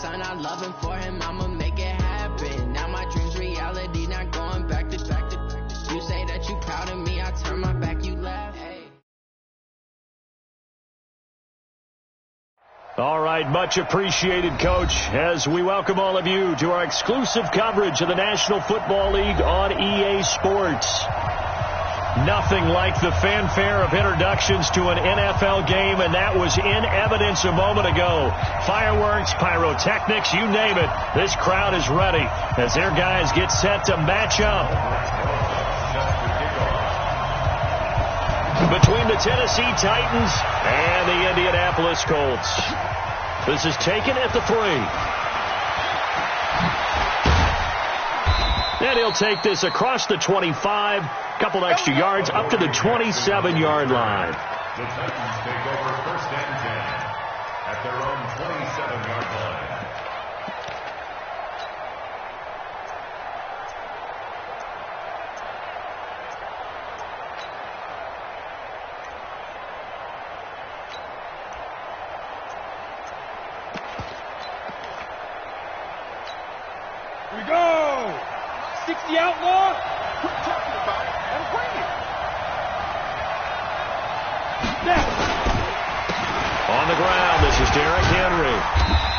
son, I love him for him, I'ma make it happen. Now my dream's reality, not going back to. You say that you proud of me, I turn my back, you laugh. Hey. All right, much appreciated, Coach, as we welcome all of you to our exclusive coverage of the National Football League on EA Sports. Nothing like the fanfare of introductions to an NFL game, and that was in evidence a moment ago. Fireworks, pyrotechnics, you name it. This crowd is ready as their guys get set to match up. Between the Tennessee Titans and the Indianapolis Colts. This is taken at the 3. And he'll take this across the 25, couple extra yards, up to the 27-yard line. The Titans take over 1st and 10 at their own 27-yard line. Here we go! 60 outlaw! Quit talking about it and bring it! Now! On the ground, this is Derrick Henry.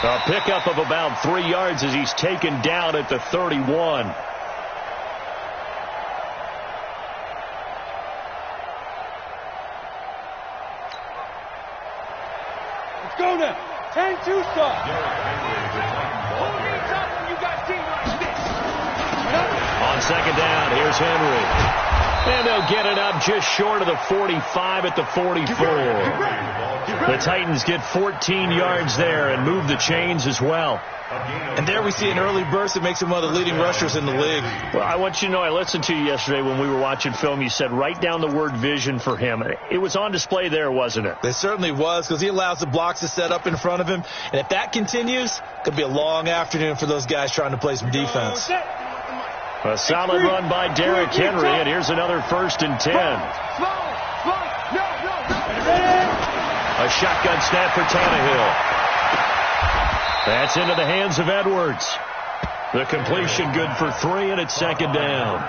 A pickup of about 3 yards as he's taken down at the 31. Let's go now! 10-2 stop! On second down, here's Henry. And they'll get it up just short of the 45 at the 44. The Titans get 14 yards there and move the chains as well. And there we see an early burst that makes him one of the leading rushers in the league. Well, I want you to know, I listened to you yesterday when we were watching film. You said write down the word vision for him. It was on display there, wasn't it? It certainly was, because he allows the blocks to set up in front of him. And if that continues, it could be a long afternoon for those guys trying to play some defense. A solid run by Derrick Henry, and here's another 1st and 10. A shotgun snap for Tannehill. That's into the hands of Edwards. The completion good for 3, and it's second down.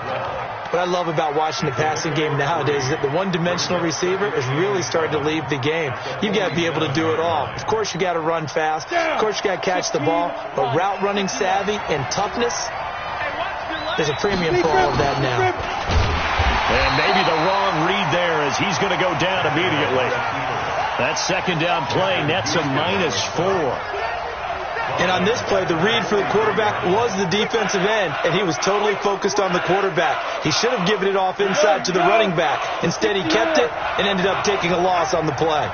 What I love about watching the passing game nowadays is that the one-dimensional receiver is really starting to leave the game. You've got to be able to do it all. Of course, you got to run fast. Of course, you got to catch the ball. But route running savvy and toughness, there's a premium for all of that now. And maybe the wrong read there as he's going to go down immediately. That second down play nets a -4. And on this play, the read for the quarterback was the defensive end, and he was totally focused on the quarterback. He should have given it off inside to the running back. Instead, he kept it and ended up taking a loss on the play.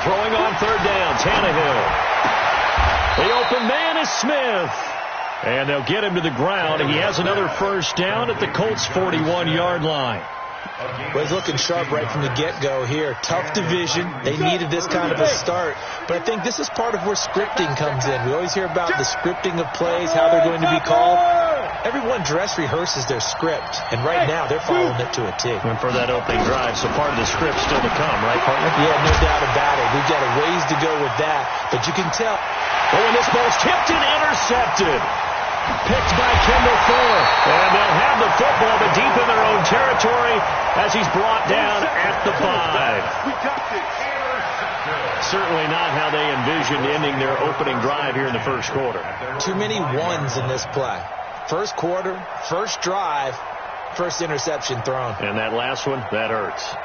Throwing on 3rd down, Tannehill. The open man is Smith. And they'll get him to the ground. He has another 1st down at the Colts' 41-yard line. Well, he's looking sharp right from the get-go here. Tough division. They needed this kind of a start. But I think this is part of where scripting comes in. We always hear about the scripting of plays, how they're going to be called. Everyone dress rehearses their script, and right now they're following it to a T. And for that opening drive, so part of the script still to come, right, partner? Yeah, no doubt about it. We've got a ways to go with that, but you can tell. Oh, and this ball's tipped and intercepted. Picked by Kendall Fuller. And they'll have the football, but deep in their own territory as he's brought down at the 5. Certainly not how they envisioned ending their opening drive here in the first quarter. Too many ones in this play. First quarter, first drive, first interception thrown. And that last one, that hurts.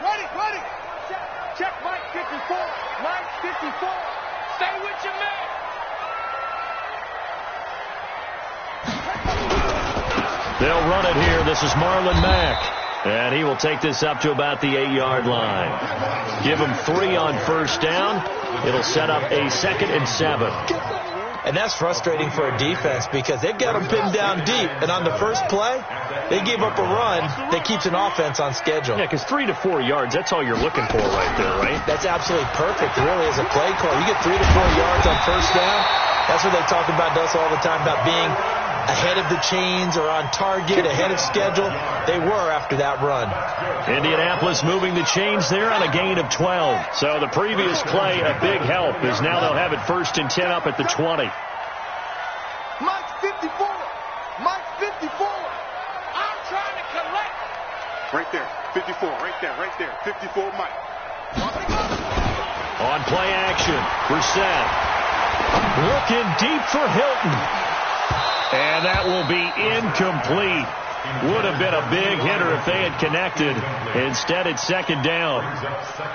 Ready. Check Mike 54. Mike 54. Stay with your man. They'll run it here. This is Marlon Mack. And he will take this up to about the 8-yard line. Give him 3 on 1st down. It'll set up a 2nd and 7. And that's frustrating for a defense because they've got them pinned down deep. And on the first play, they gave up a run that keeps an offense on schedule. Yeah, because 3 to 4 yards, that's all you're looking for right there, right? That's absolutely perfect, really, as a play call. You get 3 to 4 yards on 1st down. That's what they talk about us all the time, about being ahead of the chains or on target, ahead of schedule. They were after that run. Indianapolis moving the chains there on a gain of 12. So the previous play, a big help, as now they'll have it 1st and 10 up at the 20. Mike's 54. Mike's 54. I'm trying to collect. Right there. 54. Right there. 54 Mike. On play action, Brissett. Looking deep for Hilton. And that will be incomplete. Would have been a big hitter if they had connected. Instead, it's 2nd down.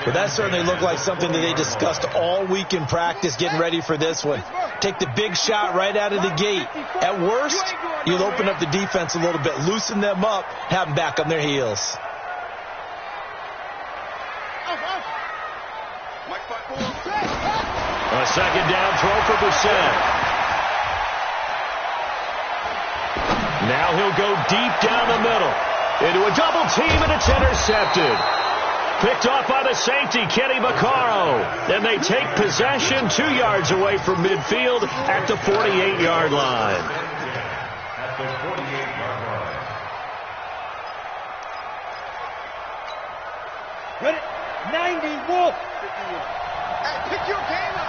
Well, that certainly looked like something that they discussed all week in practice, getting ready for this one. Take the big shot right out of the gate. At worst, you'll open up the defense a little bit, loosen them up, have them back on their heels. A 2nd down throw for Brissett. Now he'll go deep down the middle. Into a double team, and it's intercepted. Picked off by the safety, Kenny Vaccaro. Then they take possession 2 yards away from midfield at the 48-yard line. At the 48-yard line. Ready? 90 Wolf. Hey, pick your game up.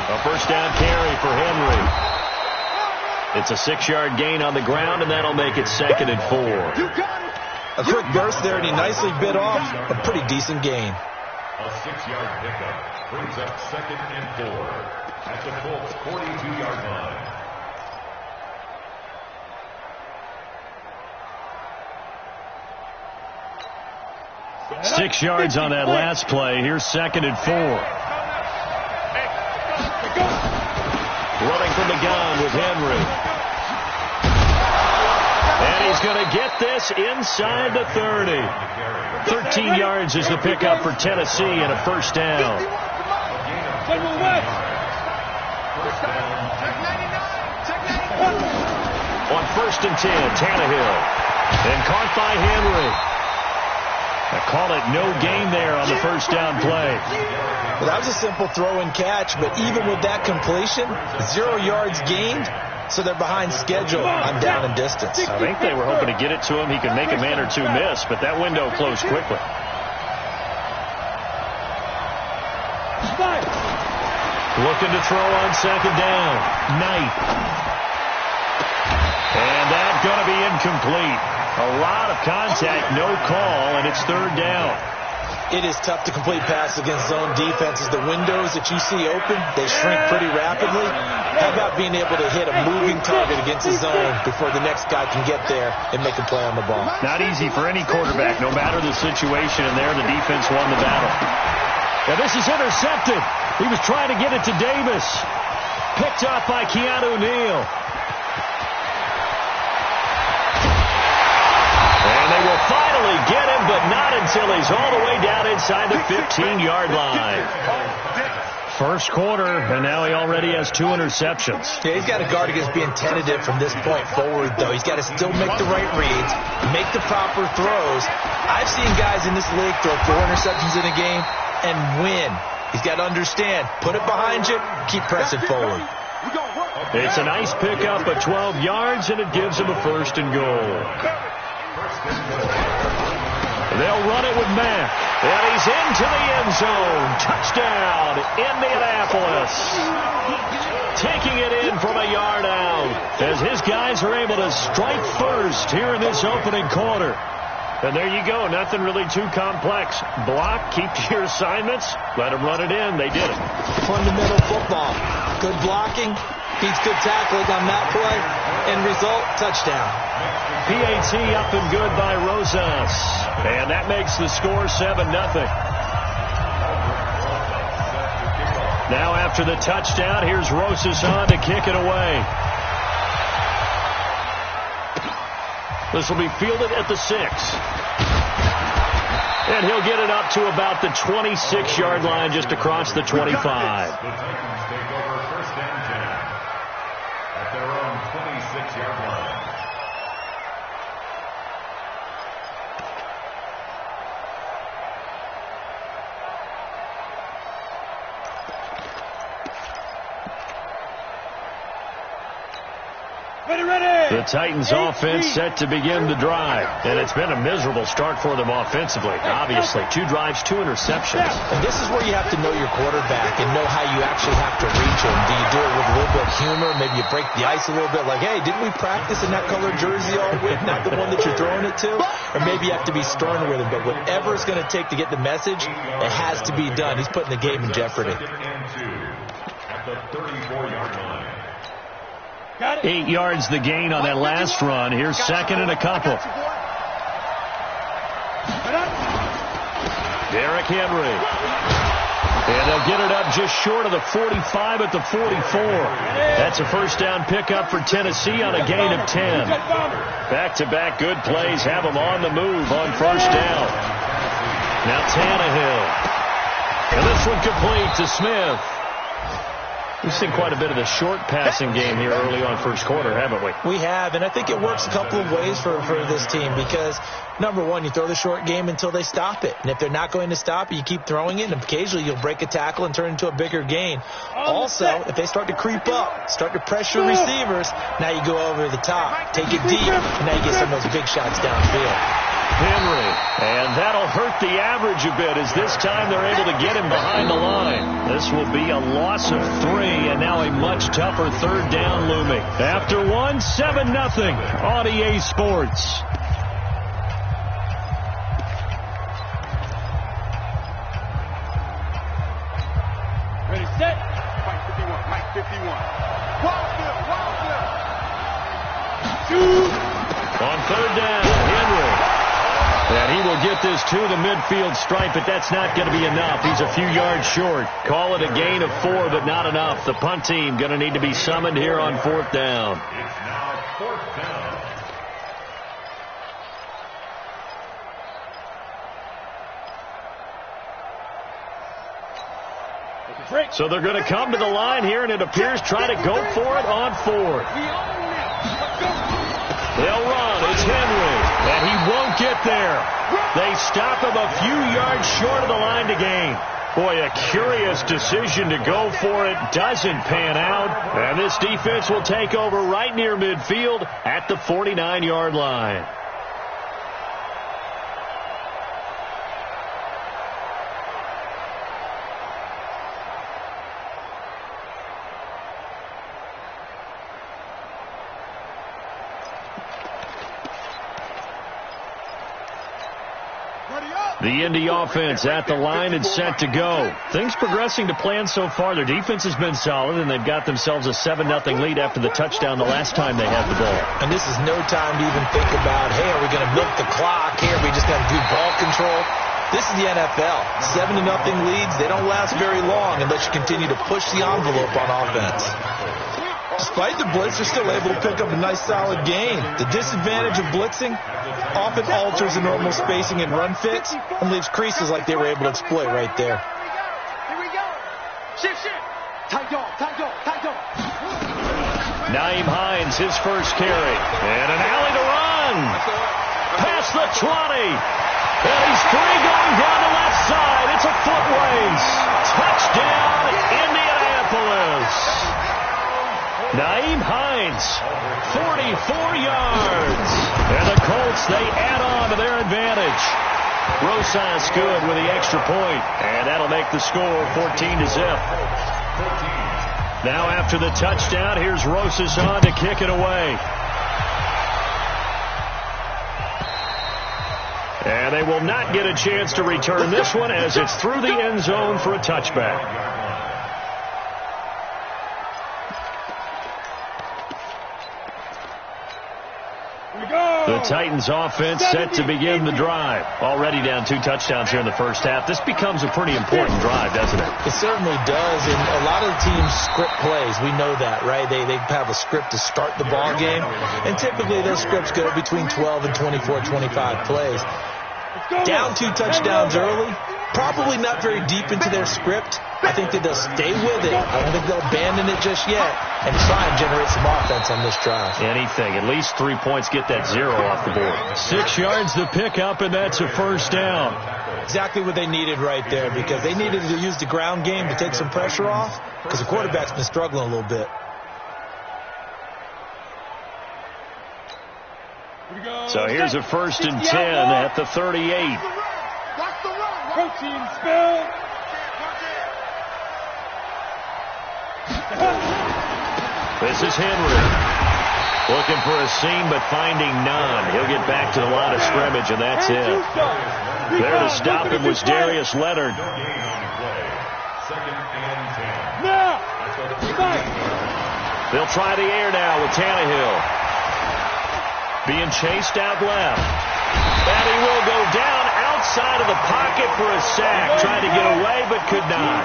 A 1st down carry for Henry. It's a 6-yard gain on the ground, and that'll make it 2nd and 4. You got it. A quick burst there, and he nicely bit off a pretty decent gain. A 6-yard pickup brings up 2nd and 4 at the Colts 42-yard line. Six yards on that last play. Here's 2nd and 4. Running from the gun with Henry. And he's going to get this inside the 30. 13 yards is the pickup for Tennessee and a 1st down. On 1st and 10, Tannehill. And caught by Henry. I call it no gain there on the 1st down play. Well, that was a simple throw and catch, but even with that completion, 0 yards gained, so they're behind schedule on down and distance. I think they were hoping to get it to him. He could make a man or two miss, but that window closed quickly. Looking to throw on 2nd down. Knight. And that's going to be incomplete. A lot of contact, no call, and it's 3rd down. It is tough to complete passes against zone defenses. The windows that you see open, they shrink pretty rapidly. How about being able to hit a moving target against a zone before the next guy can get there and make a play on the ball? Not easy for any quarterback, no matter the situation, and there the defense won the battle. Now this is intercepted. He was trying to get it to Davis. Picked up by Keanu Neal. And they will finally get him, but not until he's all the way down inside the 15-yard line. First quarter, and now he already has 2 interceptions. Yeah, he's got to guard against being tentative from this point forward, though. He's got to still make the right reads, make the proper throws. I've seen guys in this league throw 4 interceptions in a game and win. He's got to understand, put it behind you, keep pressing forward. It's a nice pickup of 12 yards, and it gives him a 1st and goal. They'll run it with Mack. And he's into the end zone. Touchdown, Indianapolis. Taking it in from a yard out as his guys are able to strike first here in this opening quarter. And there you go. Nothing really too complex. Block, keep to your assignments, let them run it in. They did it. Fundamental football. Good blocking, beats good tackling on that play. End result, touchdown. PAT up and good by Rosas. And that makes the score 7-0. Now after the touchdown, here's Rosas on to kick it away. This will be fielded at the 6. And he'll get it up to about the 26-yard line, just across the 25. The Titans take over 1st and 10 at their own 26-yard line. The Titans offense set to begin the drive. And it's been a miserable start for them offensively. Obviously, 2 drives, 2 interceptions. And this is where you have to know your quarterback and know how you actually have to reach him. Do you do it with a little bit of humor? Maybe you break the ice a little bit like, hey, didn't we practice in that colored jersey all week? Not the one that you're throwing it to? Or maybe you have to be stern with him. But whatever it's going to take to get the message, it has to be done. He's putting the game in jeopardy. At the 34-yard line. 8 yards the gain on that last run. Here's second and a couple. Derrick Henry. And they'll get it up just short of the 45 at the 44. That's a first down pickup for Tennessee on a gain of 10. Back-to-back good plays have them on the move on first down. Now Tannehill. And this one complete to Smith. We've seen quite a bit of the short passing game here early on first quarter, haven't we? We have, and I think it works a couple of ways for this team because, number one, you throw the short game until they stop it. And if they're not going to stop it, you keep throwing it, and occasionally you'll break a tackle and turn it into a bigger gain. Also, if they start to creep up, start to pressure receivers, now you go over the top, take it deep, and now you get some of those big shots downfield. Henry, and that'll hurt the average a bit as this time they're able to get him behind the line. This will be a loss of 3, and now a much tougher third down looming. After 1, 7-0 on EA Sports. Ready, set. Mike 51. Mike 51. On third down, Henry. And he will get this to the midfield stripe, but that's not going to be enough. He's a few yards short. Call it a gain of 4, but not enough. The punt team going to need to be summoned here on 4th down. It's now 4th down. So they're going to come to the line here, and it appears try to go for it on 4th. They'll run. It's Henry. And he won't get there. They stop him a few yards short of the line to gain. Boy, a curious decision to go for it. Doesn't pan out. And this defense will take over right near midfield at the 49-yard line. The Indy offense at the line and set to go. Things progressing to plan so far. Their defense has been solid, and they've got themselves a 7-0 lead after the touchdown the last time they had the ball. And this is no time to even think about, hey, are we going to milk the clock here? We just got to do ball control. This is the NFL. 7-0 leads. They don't last very long unless you continue to push the envelope on offense. Despite the blitz, they're still able to pick up a nice, solid gain. The disadvantage of blitzing often alters the normal spacing and run fits and leaves creases like they were able to exploit right there. Here we go. Shift. Tight dog. Nyheim Hines, his first carry. And an alley to run. Past the 20. And he's free going down the left side. It's a foot race. Touchdown, Indianapolis. Nyheim Hines, 44 yards. And the Colts, they add on to their advantage. Rosas good with the extra point. And that'll make the score 14-0. Now after the touchdown, here's Rosas on to kick it away. And they will not get a chance to return this one as it's through the end zone for a touchback. The Titans offense set to begin the drive. Already down 2 touchdowns here in the first half. This becomes a pretty important drive, doesn't it? It certainly does, and a lot of the teams script plays. We know that, right? They have a script to start the ball game, and typically those scripts go between 12 and 24, 25 plays. Down 2 touchdowns early, probably not very deep into their script. I think that they'll stay with it. I don't think they'll abandon it just yet and try and generate some offense on this drive. Anything. At least 3 points, get that 0 off the board. 6 yards the pickup, and that's a first down. Exactly what they needed right there because they needed to use the ground game to take some pressure off because the quarterback's been struggling a little bit. So here's a 1st and 10 at the 38. Protein spill. This is Henry. Looking for a seam, but finding none. He'll get back to the line of scrimmage, and that's it. There to stop him was Darius Leonard. They'll try the air now with Tannehill. Being chased out left. And he will go down outside of the pocket for a sack. Tried to get away, but could not.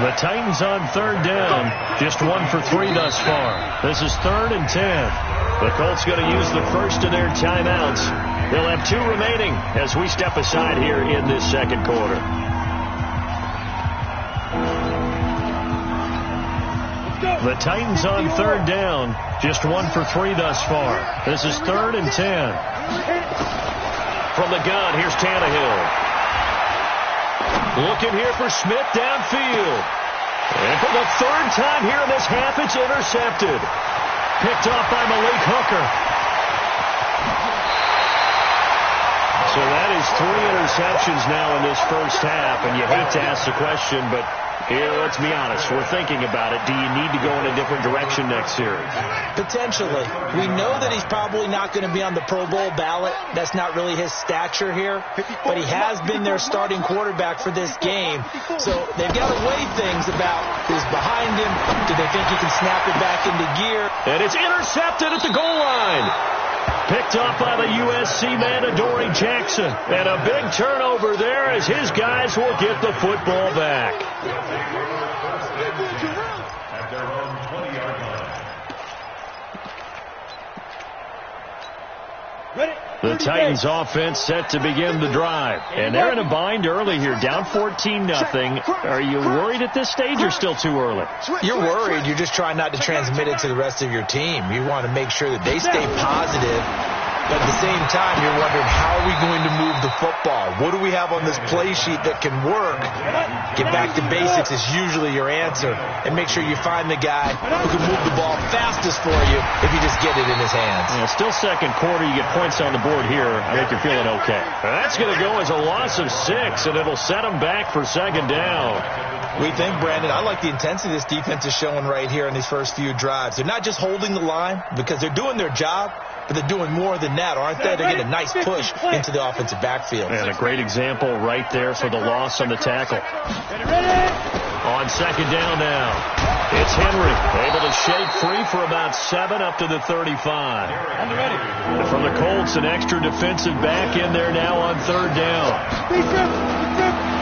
The Titans on 3rd down. Just 1 for 3 thus far. This is 3rd and 10. The Colts going to use the first of their timeouts. They'll have 2 remaining as we step aside here in this 2nd quarter. The Titans on 3rd down. Just 1 for 3 thus far. This is 3rd and 10. From the gun, here's Tannehill. Looking here for Smith downfield. And for the 3rd time here in this half, it's intercepted. Picked off by Malik Hooker. So that is 3 interceptions now in this first half. And you hate to ask the question, but here, let's be honest. We're thinking about it. Do you need to go in a different direction next series? Potentially. We know that he's probably not going to be on the Pro Bowl ballot. That's not really his stature here. But he has been their starting quarterback for this game. So they've got to weigh things about who's behind him. Do they think he can snap it back into gear? And it's intercepted at the goal line. Picked off by the USC man, Adoree Jackson. And a big turnover there as his guys will get the football back. At their own 20-yard line. The Titans offense set to begin the drive. And they're in a bind early here, down 14-0. Are you worried at this stage or still too early? You're worried. You're just trying not to transmit it to the rest of your team. You want to make sure that they stay positive. But at the same time, you're wondering, how are we going to move the football? What do we have on this play sheet that can work? Get back to basics is usually your answer. And make sure you find the guy who can move the ball fastest for you if you just get it in his hands. Yeah, still 2nd quarter. You get points on the board here. I think you're feeling okay. That's going to go as a loss of 6, and it'll set them back for 2nd down. We think, Brandon, I like the intensity this defense is showing right here in these first few drives. They're not just holding the line because they're doing their job, but they're doing more than that, aren't they? They're getting a nice push into the offensive backfield. And a great example right there for the loss on the tackle. On 2nd down now, it's Henry, able to shake free for about 7 up to the 35. And from the Colts, an extra defensive back in there now on 3rd down.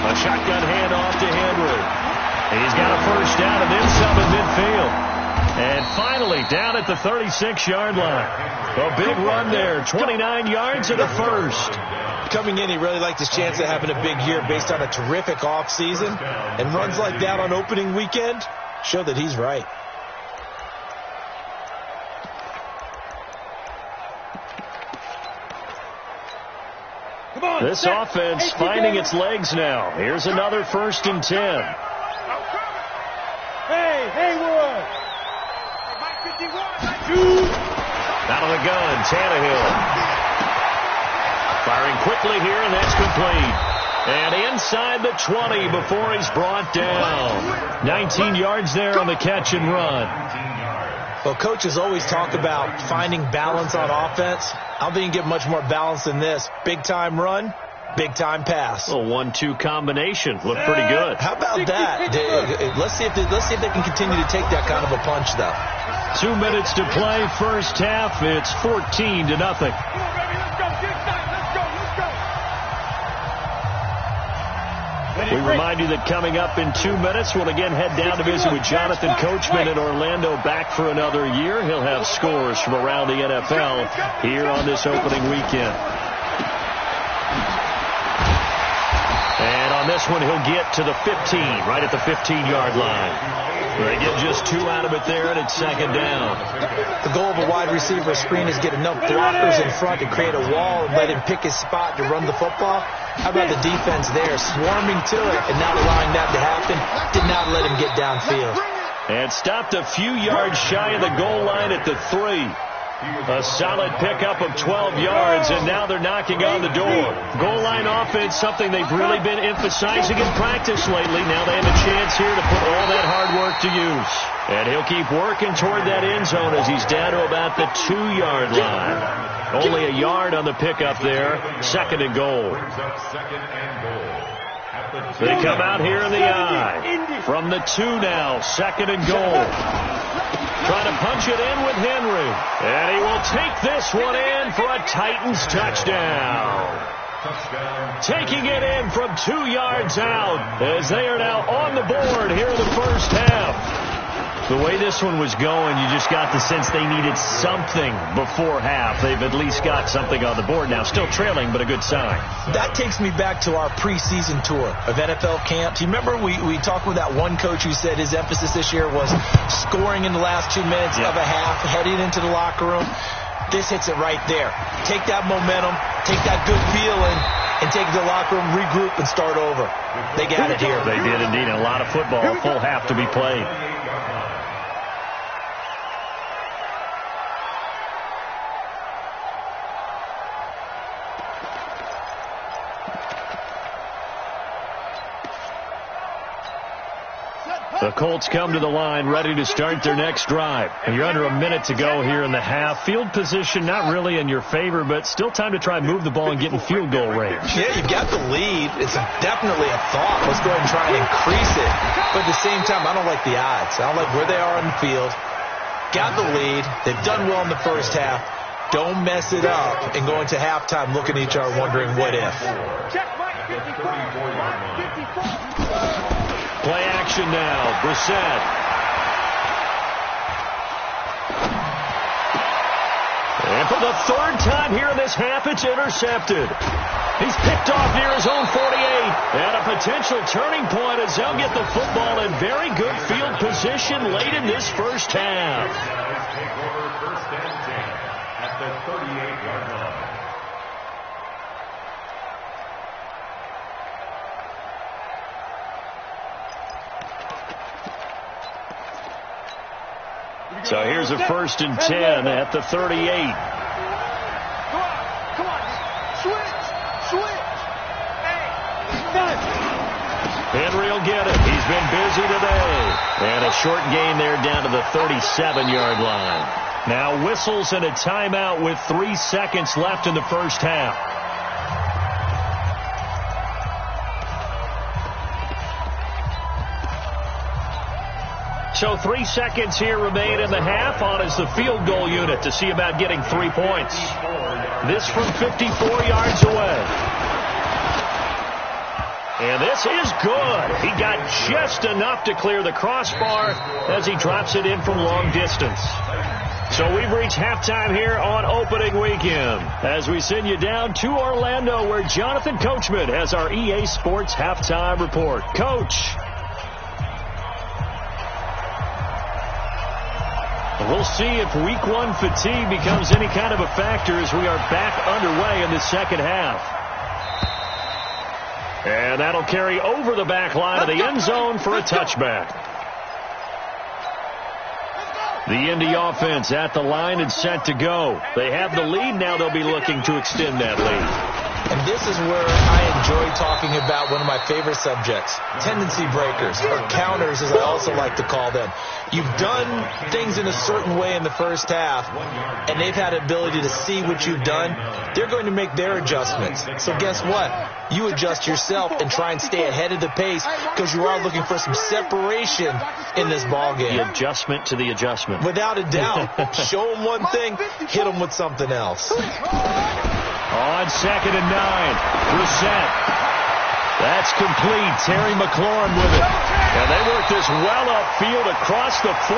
A shotgun handoff to Henry. He's got a first down and then some in midfield. And finally, down at the 36-yard line. A big run there, 29 yards and a first. Coming in, he really liked his chance of having a big year based on a terrific offseason. And runs like that on opening weekend show that he's right. This offense finding its legs now. Here's another 1st and 10. Hey, Haywood. Out of the gun, Tannehill. Firing quickly here, and that's complete. And inside the 20 before he's brought down. 19 yards there on the catch and run. Well, coaches always talk about finding balance on offense. I don't think you can get much more balance than this. Big-time run, big-time pass. A 1-2 combination. Looked pretty good. How about that? Let's see if they can continue to take that kind of a punch, though. 2 minutes to play, first half. It's 14-0. We remind you that coming up in 2 minutes, we'll again head down to visit with Jonathan Coachman in Orlando, back for another year. He'll have scores from around the NFL here on this opening weekend. And on this one, he'll get to the 15, right at the 15-yard line. They get just 2 out of it there, and it's 2nd down. The goal of a wide receiver screen is get enough blockers in front to create a wall and let him pick his spot to run the football. How about the defense there, swarming to it and not allowing that to happen? Did not let him get downfield. And stopped a few yards shy of the goal line at the 3. A solid pickup of 12 yards, and now they're knocking on the door. Goal line offense, something they've really been emphasizing in practice lately. Now they have a chance here to put all that hard work to use. And he'll keep working toward that end zone as he's down to about the 2-yard line. Only a yard on the pickup there. 2nd and goal. They come out here in the I. From the 2 now, 2nd and goal. Trying to punch it in with Henry. And he will take this one in for a Titans touchdown. Taking it in from 2 yards out as they are now on the board here in the first half. The way this one was going, you just got the sense they needed something before half. They've at least got something on the board now. Still trailing, but a good sign. That takes me back to our preseason tour of NFL camp. Do you remember we talked with that one coach who said his emphasis this year was scoring in the last 2 minutes of a half, heading into the locker room? This hits it right there. Take that momentum, take that good feeling, and take it to the locker room, regroup, and start over. They got it here. They did indeed. A lot of football, a full half to be played. The Colts come to the line, ready to start their next drive. And you're under a minute to go here in the half. Field position not really in your favor, but still time to try and move the ball and get in field goal range. Yeah, you've got the lead. It's definitely a thought. Let's go ahead and try and increase it. But at the same time, I don't like the odds. I don't like where they are on the field. Got the lead. They've done well in the first half. Don't mess it up and go into halftime looking at each other wondering what if. Play action now. Brissett. And for the 3rd time here in this half, it's intercepted. He's picked off near his own 48. And a potential turning point as they'll get the football in very good field position late in this first half. Take over 1st and 10 at the 38-yard line. So here's a 1st and 10 at the 38. Come on. Switch. Hey. Henry will get it. He's been busy today. And a short gain there down to the 37-yard line. Now whistles and a timeout with 3 seconds left in the first half. So 3 seconds here remain in the half. On is the field goal unit to see about getting 3 points. This from 54 yards away. And this is good. He got just enough to clear the crossbar as he drops it in from long distance. So we've reached halftime here on opening weekend as we send you down to Orlando where Jonathan Coachman has our EA Sports halftime report. Coach. We'll see if week 1 fatigue becomes any kind of a factor as we are back underway in the second half. And that'll carry over the back line of the end zone for a touchback. The Indy offense at the line and set to go. They have the lead. Now they'll be looking to extend that lead. And this is where I enjoy talking about one of my favorite subjects, tendency breakers, or counters as I also like to call them. You've done things in a certain way in the first half, and they've had the ability to see what you've done. They're going to make their adjustments. So guess what? You adjust yourself and try and stay ahead of the pace because you are looking for some separation in this ballgame. The adjustment to the adjustment. Without a doubt. Show them one thing, hit them with something else. On 2nd and 9, Brissett. That's complete. Terry McLaurin with it. And they work this well upfield across the 45.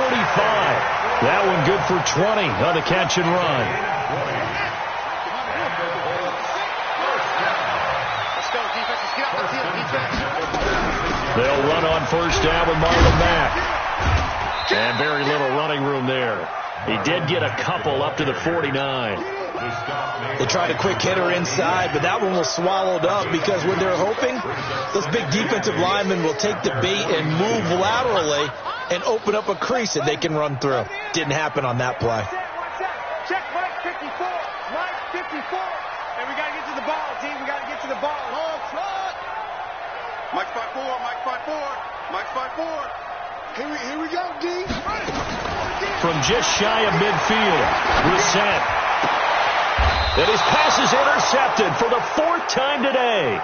That one good for 20 on the catch and run. Let's go, defense. Let's get out the field, defense. They'll run on 1st down with Marlon Mack. And very little running room there. He did get a couple up to the 49. They tried a quick hitter inside, but that one was swallowed up because what they're hoping, those big defensive linemen will take the bait and move laterally and open up a crease that they can run through. Didn't happen on that play. Check. 54. Mike, 54. And we got to get to the ball, team. We got to get to the ball. Long shot. Mike's 5-4. Mike's 5-4. Mike's 5-4. Here we go, D. From just shy of midfield, Reset. And his pass is intercepted for the 4th time today.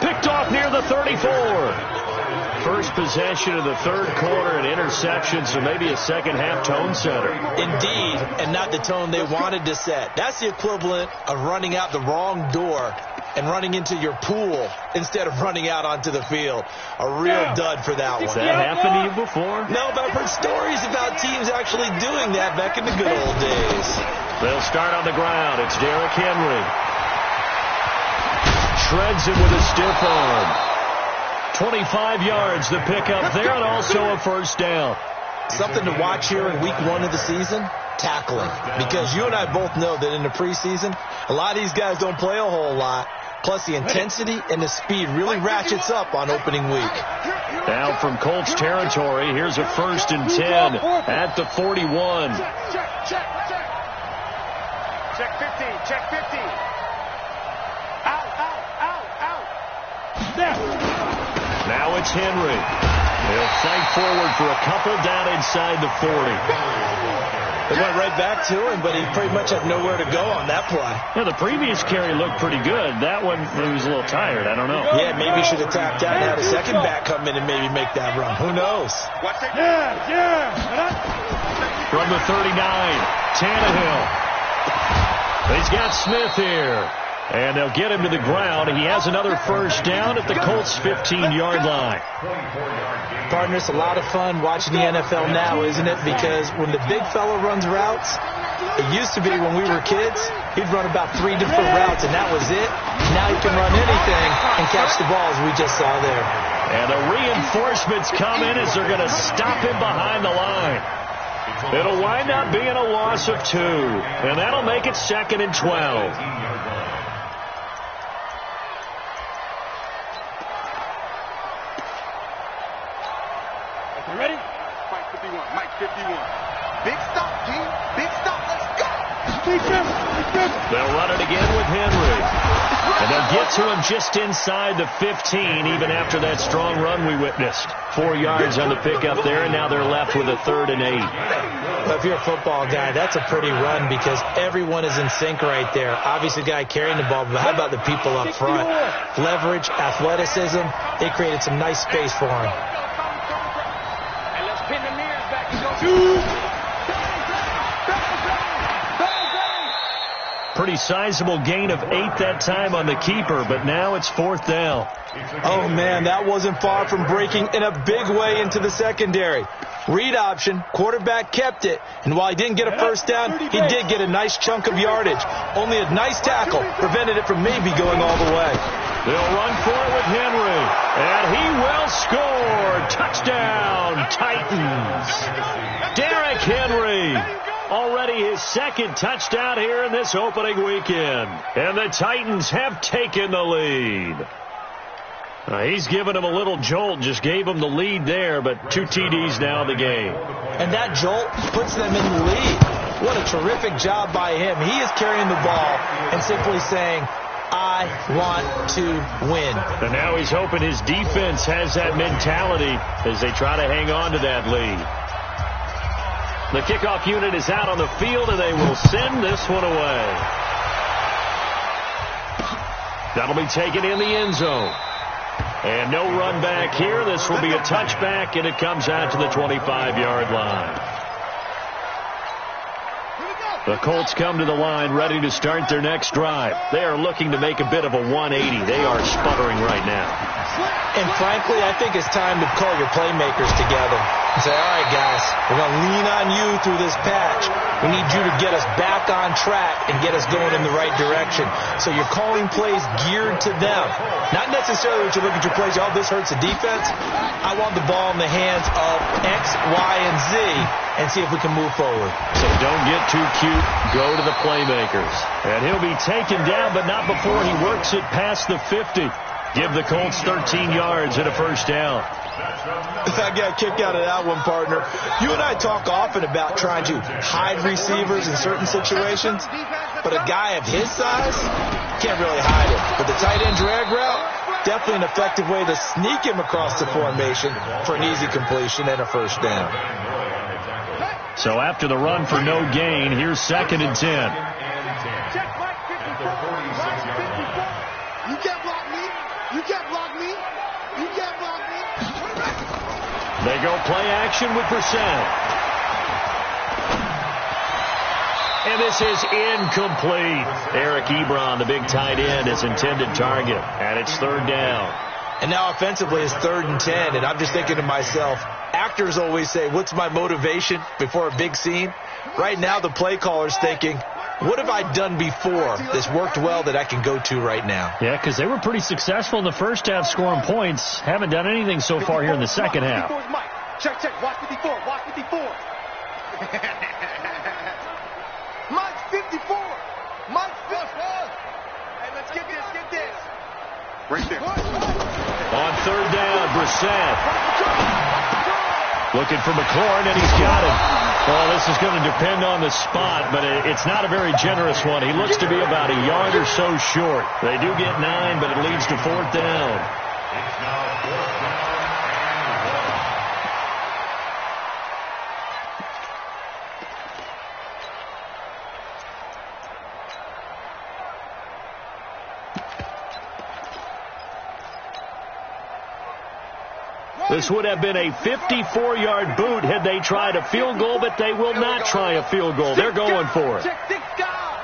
Picked off near the 34. First possession of the 3rd quarter, an interception, so maybe a second-half tone setter. Indeed, and not the tone they wanted to set. That's the equivalent of running out the wrong door and running into your pool instead of running out onto the field. A real dud for that one. Has that happened to you before? No, but I've heard stories about teams actually doing that back in the good old days. They'll start on the ground. It's Derrick Henry. Shreds it with a stiff arm. 25 yards the pickup there, and also a first down. Something to watch here in week 1 of the season, tackling. Because you and I both know that in the preseason, a lot of these guys don't play a whole lot. Plus, the intensity and the speed really ratchets up on opening week. Down from Colts territory, here's a 1st and 10 at the 41. Check 15. Check 15. Out. Now it's Henry. He'll fight forward for a couple down inside the 40. They went right back to him, but he pretty much had nowhere to go on that play. Yeah, the previous carry looked pretty good. That one, he was a little tired. I don't know. Yeah, maybe he should have tapped out and had a second back come in and maybe make that run. Who knows? From the 39, Tannehill. He's got Smith here. And they'll get him to the ground. He has another first down at the Colts' 15-yard line. Partner, it's a lot of fun watching the NFL now, isn't it? Because when the big fella runs routes, it used to be when we were kids, he'd run about 3 different routes, and that was it. Now he can run anything and catch the balls we just saw there. And the reinforcements come in as they're going to stop him behind the line. It'll wind up being a loss of 2, and that'll make it 2nd and 12. Ready? Mike 51. Mike 51. Big stop, team. Big stop. Let's go. They'll run it again with Henry. And they'll get to him just inside the 15, even after that strong run we witnessed. 4 yards on the pickup there, and now they're left with a 3rd and 8. Well, if you're a football guy, that's a pretty run because everyone is in sync right there. Obviously, the guy carrying the ball, but how about the people up front? Leverage, athleticism, they created some nice space for him. Pin the mirrors back and go. Pretty sizable gain of 8 that time on the keeper, but now it's 4th down. Oh, man, that wasn't far from breaking in a big way into the secondary. Read option, quarterback kept it, and while he didn't get a first down, he did get a nice chunk of yardage. Only a nice tackle prevented it from maybe going all the way. They'll run for it with Henry, and he will score. Touchdown, Titans. Derrick Henry, already his 2nd touchdown here in this opening weekend. And the Titans have taken the lead. He's given him a little jolt, just gave him the lead there, but 2 TDs now in the game. And that jolt puts them in the lead. What a terrific job by him. He is carrying the ball and simply saying, I want to win. And now he's hoping his defense has that mentality as they try to hang on to that lead. The kickoff unit is out on the field, and they will send this one away. That'll be taken in the end zone. And no run back here. This will be a touchback, and it comes out to the 25-yard line. The Colts come to the line ready to start their next drive. They are looking to make a bit of a 180. They are sputtering right now. And frankly, I think it's time to call your playmakers together and say, all right, guys, we're going to lean on you through this patch. We need you to get us back on track and get us going in the right direction. So you're calling plays geared to them. Not necessarily that you look at your plays, oh, this hurts the defense. I want the ball in the hands of X, Y, and Z and see if we can move forward. So don't get too cute. Go to the playmakers. And he'll be taken down, but not before he works it past the 50. Give the Colts 13 yards and a first down. I got a kick out of that one, partner. You and I talk often about trying to hide receivers in certain situations, but a guy of his size can't really hide him. But the tight end drag route, definitely an effective way to sneak him across the formation for an easy completion and a first down. So after the run for no gain, here's 2nd and 10. You can't block me. You can't block me. You can't block me. They go play action with Brissett. And this is incomplete. Eric Ebron, the big tight end, is intended target. And it's 3rd down. And now offensively it's 3rd and 10. And I'm just thinking to myself, actors always say, what's my motivation before a big scene? Right now the play caller's thinking, what have I done before that's worked well that I can go to right now? Yeah, because they were pretty successful in the first half scoring points. Haven't done anything so far here in the second half. Check, check. Watch 54. Watch 54. Mike's 54. Mike's 54. Hey, let's get this. Get this. Right there. On 3rd down, Brissett. Looking for McLaurin, and he's got it. Well, this is going to depend on the spot, but it's not a very generous one. He looks to be about a yard or so short. They do get 9, but it leads to 4th down. It's now 4th down and 1. This would have been a 54-yard boot had they tried a field goal, but they will not try a field goal. They're going for it. Check 6 down.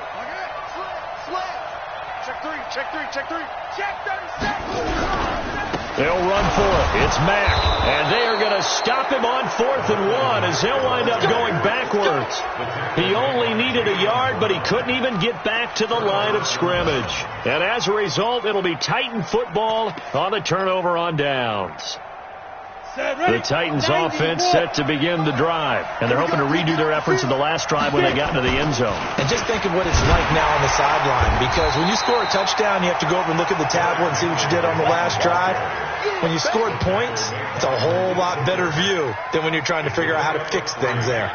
Check 3. Check 3. Check 3. Check 36. They'll run for it. It's Mack, and they are going to stop him on 4th and 1 as they'll wind up going backwards. He only needed a yard, but he couldn't even get back to the line of scrimmage. And as a result, it'll be Titan football on the turnover on downs. The Titans offense set to begin the drive, and they're hoping to redo their efforts in the last drive when they got into the end zone. And just think of what it's like now on the sideline, because when you score a touchdown, you have to go over and look at the tablet and see what you did on the last drive. When you scored points, it's a whole lot better view than when you're trying to figure out how to fix things there.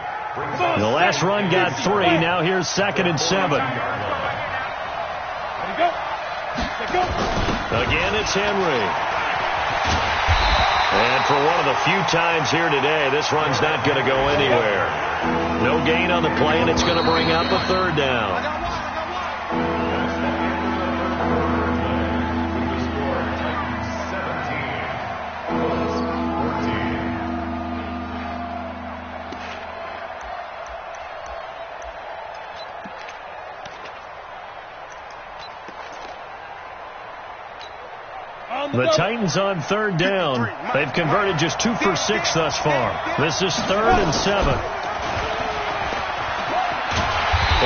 The last run got 3. Now here's 2nd and 7. Again, it's Henry. And for one of the few times here today, this run's not going to go anywhere. No gain on the play, and it's going to bring up a 3rd down. The Titans on 3rd down. They've converted just 2 for 6 thus far. This is 3rd and 7.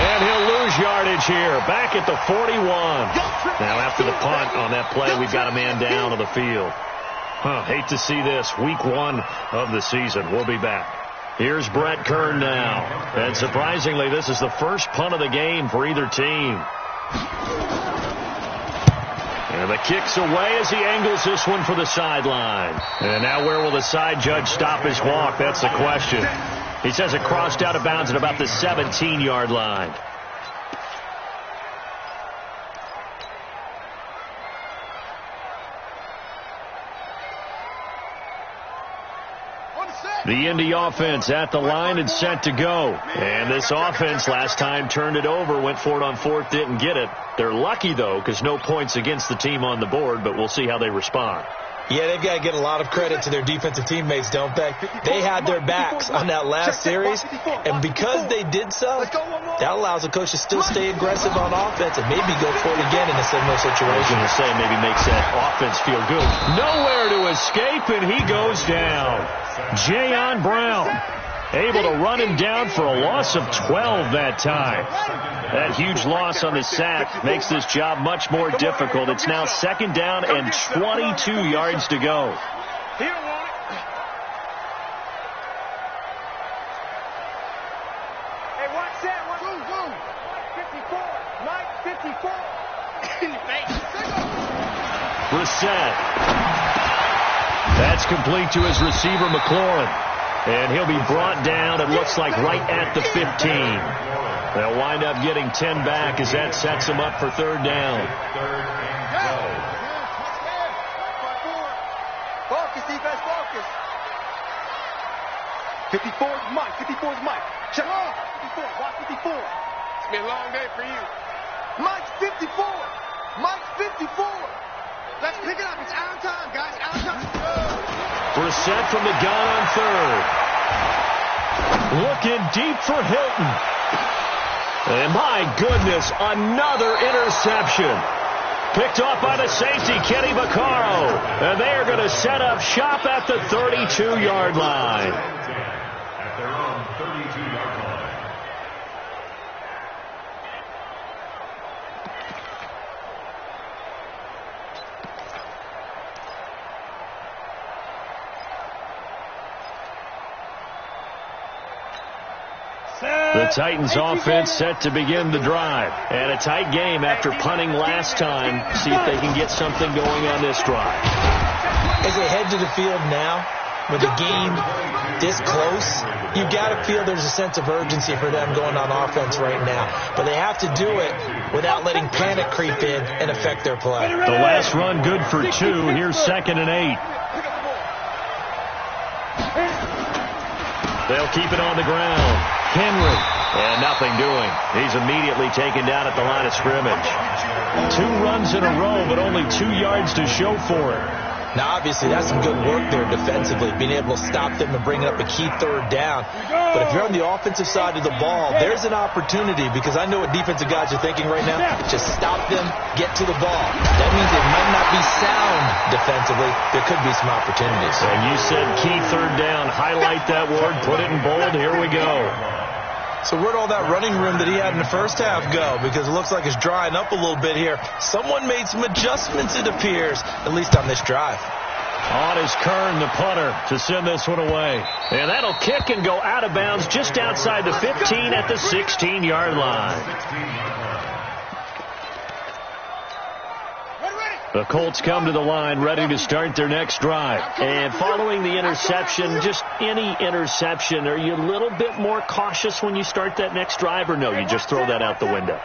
And he'll lose yardage here. Back at the 41. Now after the punt on that play, we've got a man down on the field. Hate to see this. Week 1 of the season. We'll be back. Here's Brett Kern now. And surprisingly, this is the first punt of the game for either team. And the kick's away as he angles this one for the sideline. And now where will the side judge stop his walk? That's the question. He says it crossed out of bounds at about the 17-yard line. The Indy offense at the line and set to go. And this offense last time turned it over, went for it on 4th, didn't get it. They're lucky, though, because no points against the team on the board, but we'll see how they respond. Yeah, they've got to get a lot of credit to their defensive teammates, don't they? They had their backs on that last series, and because they did so, that allows the coach to still stay aggressive on offense and maybe go for it again in a similar situation. I was going to say maybe makes that offense feel good. Nowhere to escape, and he goes down. Jayon Brown able to run him down for a loss of 12 that time. That huge loss on the sack makes this job much more difficult. It's now 2nd down and 22 yards to go. He don't want it. Hey, watch that. Mike 54. Mike 54. In your face. Brissett. That's complete to his receiver, McLaurin. And he'll be brought down, it looks like, right at the 15. They'll wind up getting 10 back as that sets them up for third down. Focus, defense, focus. 54 is Mike. 54 is Mike. Check. 54. Watch 54. It's been a long day for you. Mike's 54. Mike's 54. Let's pick it up. It's out of time, guys. Out of time. Brissett from the gun on third. Looking deep for Hilton. And my goodness, another interception. Picked off by the safety, Kenny Vaccaro. And they are going to set up shop at the 32-yard line. At their own 32-yard line. The Titans offense set to begin the drive. And a tight game after punting last time. See if they can get something going on this drive. As they head to the field now, with the game this close, you've got to feel there's a sense of urgency for them going on offense right now. But they have to do it without letting panic creep in and affect their play. The last run good for 2. Here's 2nd and 8. They'll keep it on the ground. Henry. And nothing doing. He's immediately taken down at the line of scrimmage. 2 runs in a row, but only 2 yards to show for it. Now, obviously, that's some good work there defensively, being able to stop them and bring up a key third down. But if you're on the offensive side of the ball, there's an opportunity, because I know what defensive guys are thinking right now. Just stop them, get to the ball. That means it might not be sound defensively. There could be some opportunities. And you said key third down. Highlight that word. Put it in bold. Here we go. So where'd all that running room that he had in the first half go? Because it looks like it's drying up a little bit here. Someone made some adjustments, it appears, at least on this drive. On is Kern, the punter, to send this one away. And that'll kick and go out of bounds just outside the 15 at the 16-yard line. The Colts come to the line ready to start their next drive. And following the interception, just any interception, are you a little bit more cautious when you start that next drive, or no, you just throw that out the window?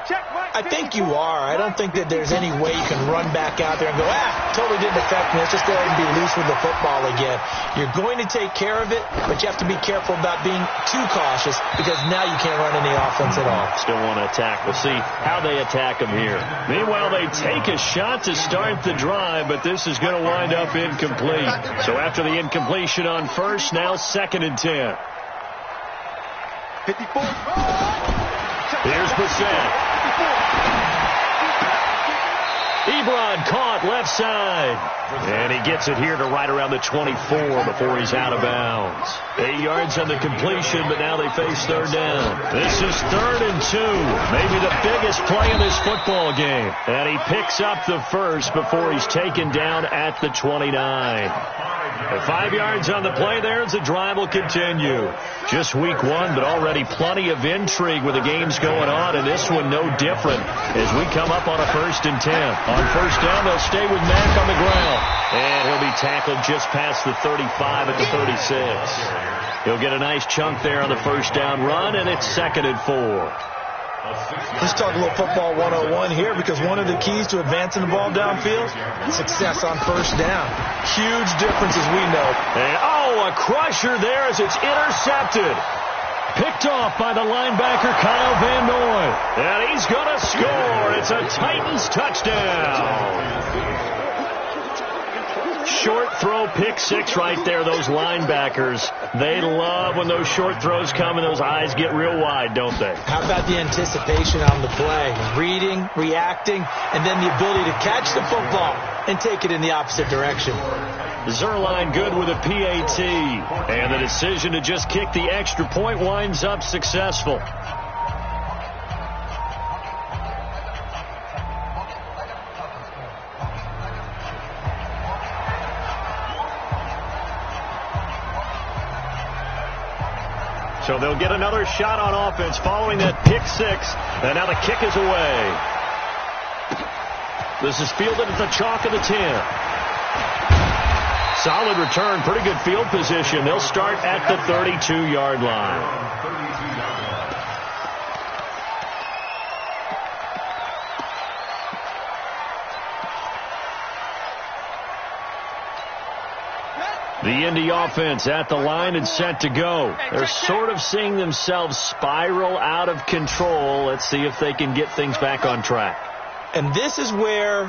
I think you are. I don't think that there's any way you can run back out there and go, totally didn't affect me. Let's just go ahead and be loose with the football again. You're going to take care of it, but you have to be careful about being too cautious, because now you can't run any offense at all. Still want to attack. We'll see how they attack them here. Meanwhile, they take a shot to start the drive, but this is going to wind up incomplete. So after the incompletion on first, now 2nd and 10. 54. Here's Brissett. Ebron caught left side. And he gets it here to right around the 24 before he's out of bounds. 8 yards on the completion, but now they face third down. This is 3rd and 2. Maybe the biggest play in this football game. And he picks up the first before he's taken down at the 29. 5 yards on the play there as the drive will continue. Just week 1, but already plenty of intrigue with the games going on, and this one no different as we come up on a 1st and 10. On first down, they'll stay with Mack on the ground. And he'll be tackled just past the 35 at the 36. He'll get a nice chunk there on the first down run, and it's 2nd and 4. Let's talk a little football 101 here, because one of the keys to advancing the ball downfield, success on first down. Huge difference, as we know. And, a crusher there as it's intercepted. Picked off by the linebacker, Kyle Van Noy. And he's going to score. It's a Titans touchdown. Short throw, pick 6 right there. Those linebackers, they love when those short throws come and those eyes get real wide, don't they? How about the anticipation on the play? Reading, reacting, and then the ability to catch the football and take it in the opposite direction. Zerline good with a PAT. And the decision to just kick the extra point winds up successful. So they'll get another shot on offense following that pick 6. And now the kick is away. This is fielded at the chalk of the 10. Solid return, pretty good field position. They'll start at the 32-yard line. The Indy offense at the line and set to go. They're sort of seeing themselves spiral out of control. Let's see if they can get things back on track. And this is where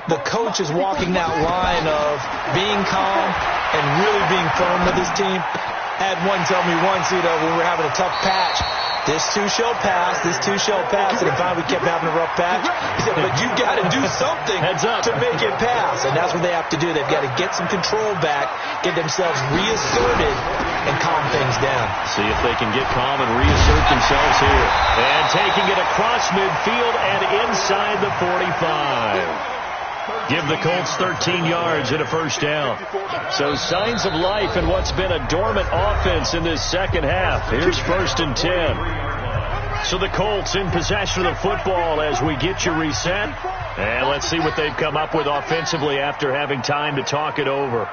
the coach is walking that line of being calm and really being firm with his team. I had one tell me once, when we were having a tough patch, this too shall pass, this too shall pass. And finally we kept having a rough patch. He said, but you've got to do something to make it pass. And that's what they have to do. They've got to get some control back, get themselves reasserted, and calm things down. See if they can get calm and reassert themselves here. And taking it across midfield and inside the 45. Give the Colts 13 yards and a first down. So signs of life in what's been a dormant offense in this second half. Here's 1st and 10. So the Colts in possession of the football as we get you reset. And let's see what they've come up with offensively after having time to talk it over.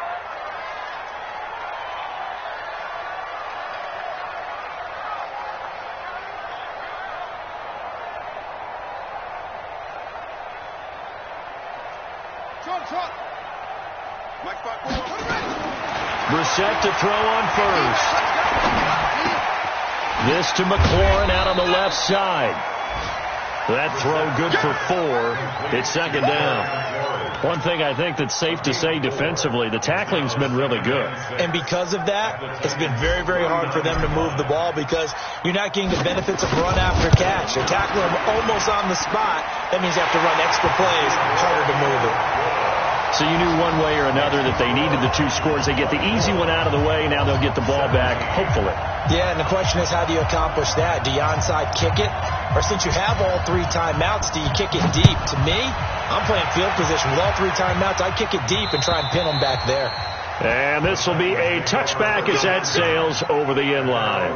Brissett to throw on first. This to McLaurin out on the left side. That throw good for 4. It's second down. One thing I think that's safe to say defensively, the tackling's been really good. And because of that, it's been very, very hard for them to move the ball because you're not getting the benefits of run after catch. You're tackling them almost on the spot. That means you have to run extra plays, harder to move it. So you knew one way or another that they needed the 2 scores. They get the easy one out of the way. Now they'll get the ball back, hopefully. Yeah, and the question is, how do you accomplish that? Do you onside kick it? Or since you have all 3 timeouts, do you kick it deep? To me, I'm playing field position. With all 3 timeouts, I kick it deep and try and pin them back there. And this will be a touchback as that sails over the end line.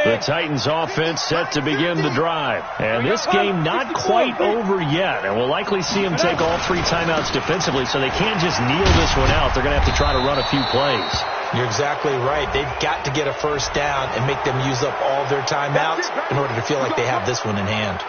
The Titans offense set to begin the drive. And this game not quite over yet. And we'll likely see them take all 3 timeouts defensively, so they can't just kneel this one out. They're going to have to try to run a few plays. You're exactly right. They've got to get a first down and make them use up all their timeouts in order to feel like they have this one in hand.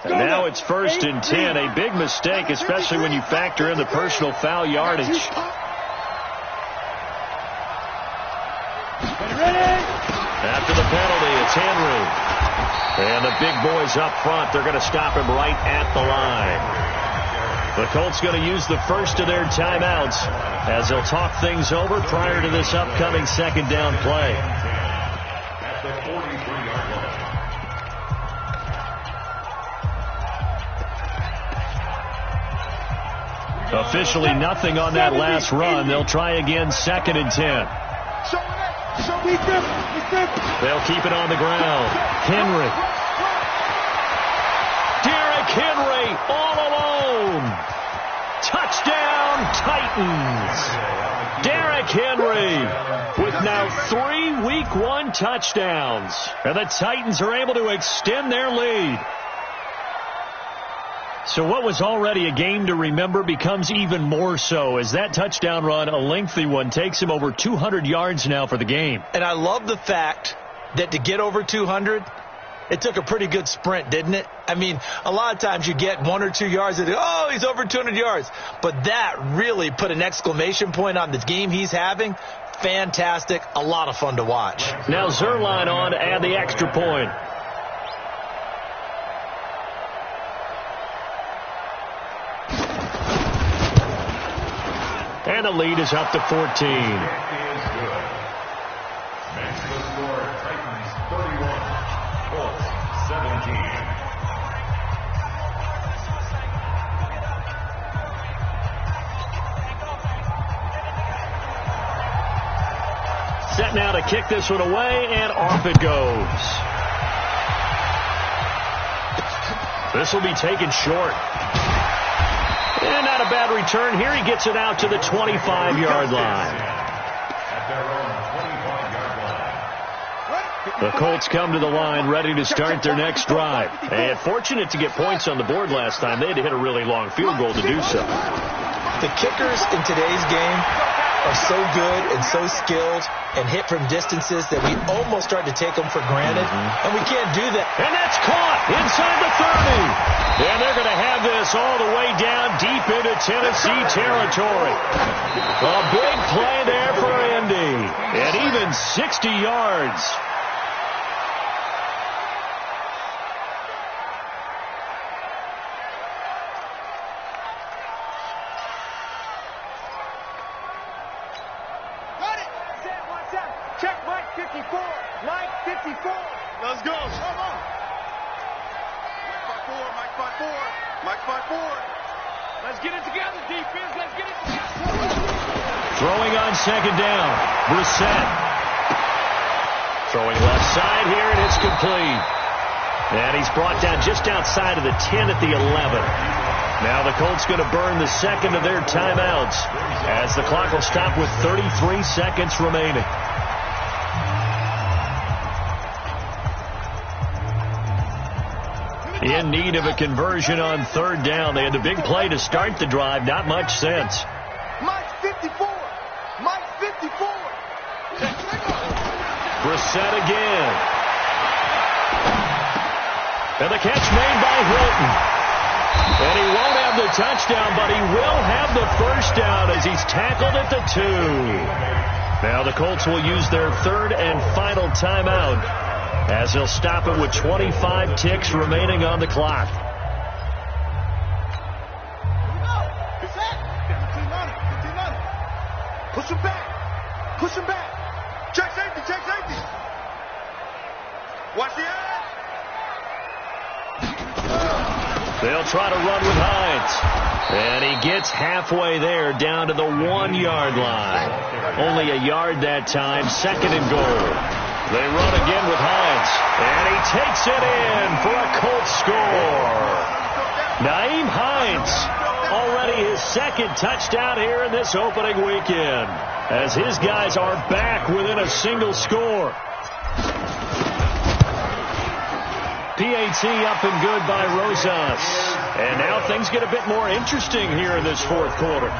And now it's 1st and 10. A big mistake, especially when you factor in the personal foul yardage. After the penalty, it's Henry. And the big boys up front, they're going to stop him right at the line. The Colts going to use the first of their timeouts as they'll talk things over prior to this upcoming second down play. At the 43-yard line. Officially nothing on that last run. They'll try again 2nd and 10. They'll keep it on the ground. Henry. Derrick Henry all alone. Touchdown Titans. Derrick Henry with now 3 Week 1 touchdowns. And the Titans are able to extend their lead. So what was already a game to remember becomes even more so as that touchdown run, a lengthy one, takes him over 200 yards now for the game. And I love the fact that to get over 200, it took a pretty good sprint, didn't it? I mean, a lot of times you get 1 or 2 yards and, oh, he's over 200 yards. But that really put an exclamation point on the game he's having. Fantastic. A lot of fun to watch. Now Zerline on to add the extra point. And the lead is up to 14. It is good. Maximum score, Titans 31, Colts 17. set now to kick this one away, and off it goes. This will be taken short. And not a bad return here. He gets it out to the 25-yard line. The Colts come to the line ready to start their next drive. And fortunate to get points on the board last time. They had to hit a really long field goal to do so. The kickers in today's game are so good and so skilled and hit from distances that we almost start to take them for granted. And we can't do that. And that's caught inside the 30. And they're going to have this all the way down deep into Tennessee territory. A big play there for Indy. And even 60 yards. Check Mike 54. Mike 54. Let's go. Come on. Mike 54. Mike 54. Let's get it together, defense. Let's get it together. Throwing on second down. Brissett. Throwing left side here, and it's complete. And he's brought down just outside of the 10 at the 11. Now the Colts going to burn the second of their timeouts as the clock will stop with 33 seconds remaining. In need of a conversion on third down. They had the big play to start the drive. Not much sense. Mike 54. Mike 54. Brissett again. And the catch made by Hilton. And he won't have the touchdown, but he will have the first down as he's tackled at the 2. Now the Colts will use their third and final timeout as they'll stop it with 25 ticks remaining on the clock. Push him back. Push him back. Check safety. Check safety. Watch the edge. They'll try to run with Hines. And he gets halfway there down to the 1-yard line. Only a yard that time. Second and goal. They run again with Hines. And he takes it in for a Colts score. Nyheim Hines, already his second touchdown here in this opening weekend, as his guys are back within a single score. PAT up and good by Rosas. And now things get a bit more interesting here in this fourth quarter.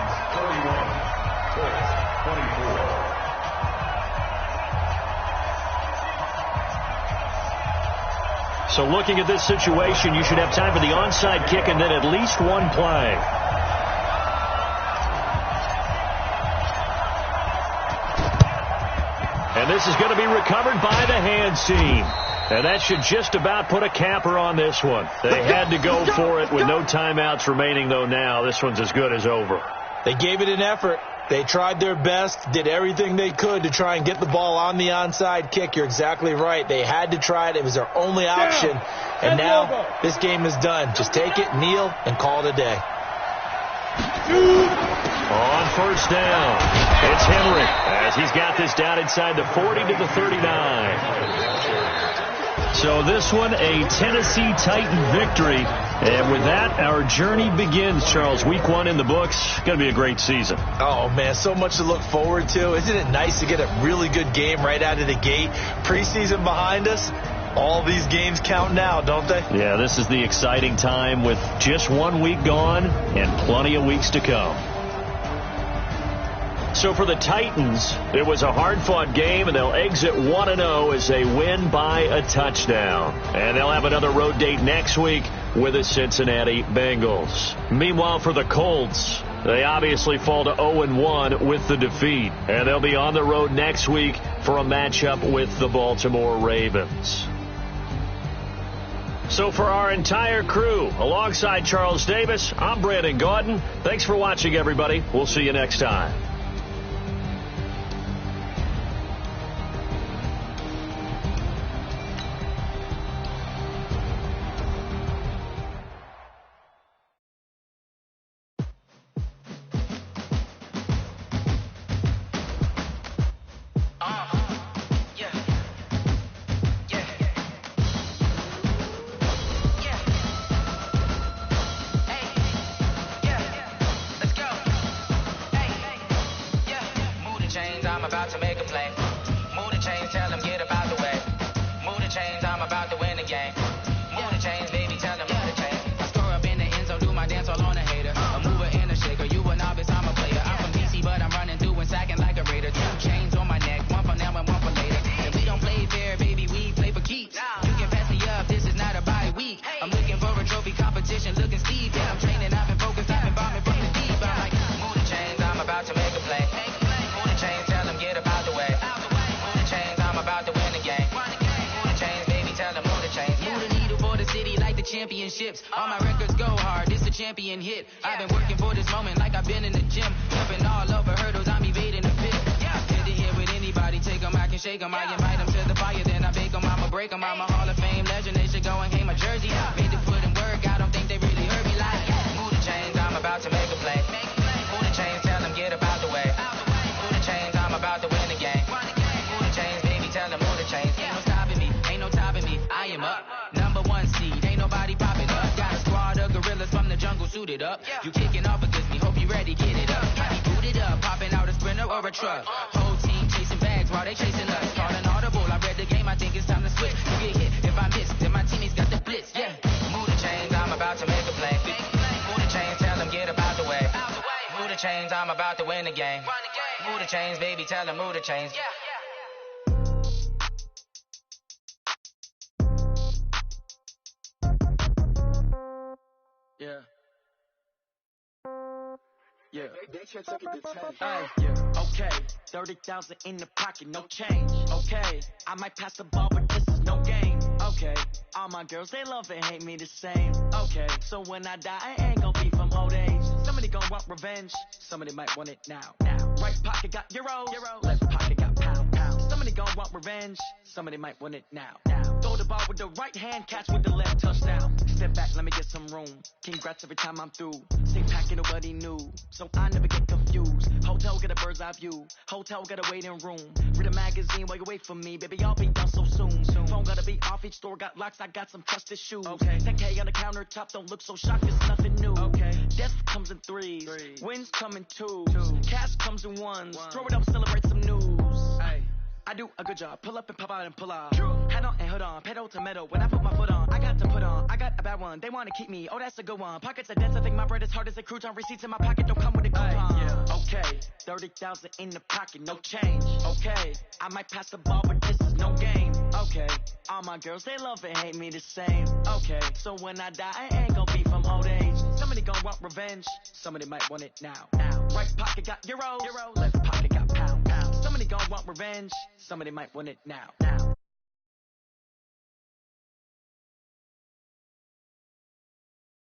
So looking at this situation, you should have time for the onside kick and then at least one play. And this is going to be recovered by the hands team. And that should just about put a capper on this one. They had to go for it with no timeouts remaining, though now this one's as good as over. They gave it an effort. They tried their best, did everything they could to try and get the ball on the onside kick. You're exactly right. They had to try it. It was their only option. And now this game is done. Just take it, kneel, and call it a day. On first down, it's Henry as he's got this down inside the 40 to the 39. So this one, a Tennessee Titan victory. And with that, our journey begins, Charles. Week 1 in the books. Going to be a great season. Oh, man, so much to look forward to. Isn't it nice to get a really good game right out of the gate? Preseason behind us. All these games count now, don't they? Yeah, this is the exciting time with just 1 week gone and plenty of weeks to come. So for the Titans, it was a hard-fought game, and they'll exit 1-0 as they win by a touchdown. And they'll have another road date next week with the Cincinnati Bengals. Meanwhile, for the Colts, they obviously fall to 0-1 with the defeat. And they'll be on the road next week for a matchup with the Baltimore Ravens. So for our entire crew, alongside Charles Davis, I'm Brandon Gaudin. Thanks for watching, everybody. We'll see you next time. about to make a play. Move the chains, tell them get about the way. Move the chains, I'm about to win the game. Move the chains, baby, tell them move the chains. I score up in the end zone, do my dance all on a hater. A mover and a shaker, you a novice, I'm a player. I'm from DC, but I'm running through and sacking like a raider. 2 chains on my neck, one for now and one for later. And we don't play fair, baby, we play for keeps. You can pass me up, this is not a bye week. I'm looking for a trophy competition, looking steep. Yeah, I'm training, I've been focused, I've been bombing from the deep. I'm like, move the chains, I'm about to make a play. Move the chains, tell them get about the way. Move the chains, I'm about to win the game. Move the chains, baby, tell them move the chains. move the needle for the city like the championships. All my records go hard, this a champion hit. I've been working for this moment like I've been in the gym. Jumping all over hurdles, I'm evading the pit. Head to head with anybody, take them, I can shake them. I invite them to the fire, then I bake them, I'ma break them. I'm a Hall of Fame legend, they should go and hang my jersey. Made to put in work, I don't think they really heard me like, move the chains, I'm about to make a play. Move the chains, tell them get about the way. Move the chains, I'm about to win the game. Move the chains, baby, tell them move the chains. ain't no stopping me, ain't no topping me. I am up, #1 seed, ain't nobody popping up. Got a squad of gorillas from the jungle suited up. You kicking off against me, hope you ready, get it up. I be booted up, popping out a sprinter or a truck. Whole team chasing bags while they chasing us. Calling audible, I read the game, I think it's time to switch. You get hit, if I miss, then my teammates got the blitz, yeah. Move the chains, I'm about to make a play. Move the chains, tell them get about the way. Move the chains, I'm about to win the game. Move the chains, baby, tell them move the chains. Yeah. Yeah. They should took it to 10. Ay, yeah. Okay, 30,000 in the pocket, no change. Okay, I might pass the ball, but this is no game. Okay, all my girls, they love and hate me the same. Okay, so when I die, I ain't gon' be from old age. Somebody gon' want revenge, somebody might want it now. Right pocket got euros, left pocket got pound. Somebody gon' want revenge, somebody might want it now. Throw the ball with the right hand, catch with the left, touchdown. Step back, let me get some room. Congrats every time I'm through. Same packet, nobody knew, so I never get confused. Hotel get a bird's eye view, hotel got a waiting room. Read a magazine while you wait for me, baby, I'll be done so soon. Phone gotta be off, each store got locks, I got some trusted shoes. 10K on the countertop, don't look so shocked, it's nothing new. Death comes in threes, wins come in twos, cash comes in ones. Throw it up, celebrate some news. I do a good job, pull up and pop out and pull out. Head on and hood on, pedal to metal. When I put my foot on, I got to put on. I got a bad one, they wanna keep me. Oh, that's a good one. Pockets are dense, I think my bread is hard as a crouton. Receipts in my pocket don't come with a coupon. Okay, 30,000 in the pocket, no change. Okay, I might pass the ball, but this is no game. Okay, all my girls, they love and hate me the same. Okay, so when I die, I ain't gon' be from old age. Somebody gon' want revenge, somebody might want it now. Right pocket got euros, left pocket got pound. Somebody gon' want revenge, somebody might want it now.